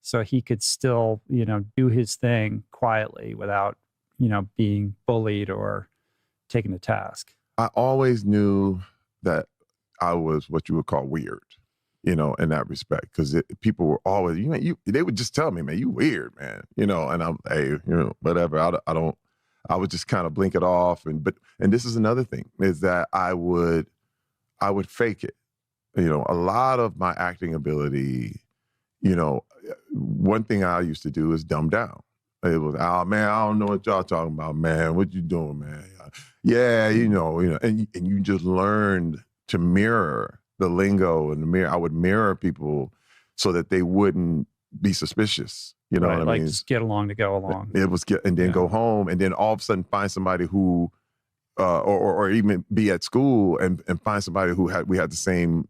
so he could still, do his thing quietly without, being bullied or taken to task. I always knew that I was what you would call weird, in that respect, because people were always, they would just tell me, man, you weird, man, and I'm, hey, whatever. I don't, I would just kind of blink it off. And this is another thing, is that I would fake it. A lot of my acting ability, one thing I used to do is dumb down. It was, oh man, I don't know what y'all talking about, man. What you doing, man? Yeah, and you just learned to mirror the lingo and the mirror. I would mirror people so that they wouldn't be suspicious. You know Right, what I mean? just get along to go along. It was and then go home, and then all of a sudden find somebody who, or even be at school and find somebody who we had the same,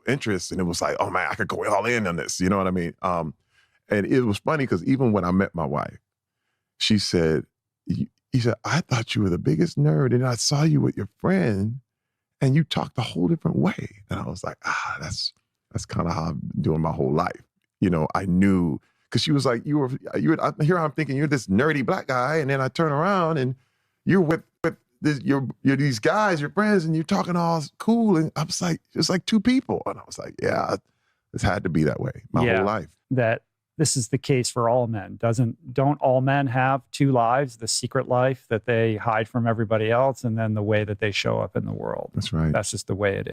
interests, and it was like, oh man, I could go all in on this. You know what I mean? And it was funny because even when I met my wife, she said, he said, I thought you were the biggest nerd, and I saw you with your friend, and you talked a whole different way. And I was like, that's kind of how I'm doing my whole life. I knew, because she was like, here I'm thinking you're this nerdy black guy, and then I turn around and you're with this, you're these guys, your friends, and you're talking all cool. And I was like, it's like two people. And I was like, yeah, it's had to be that way my whole life. That this is the case for all men. Don't all men have two lives, the secret life that they hide from everybody else, and then the way that they show up in the world? That's right. That's just the way it is.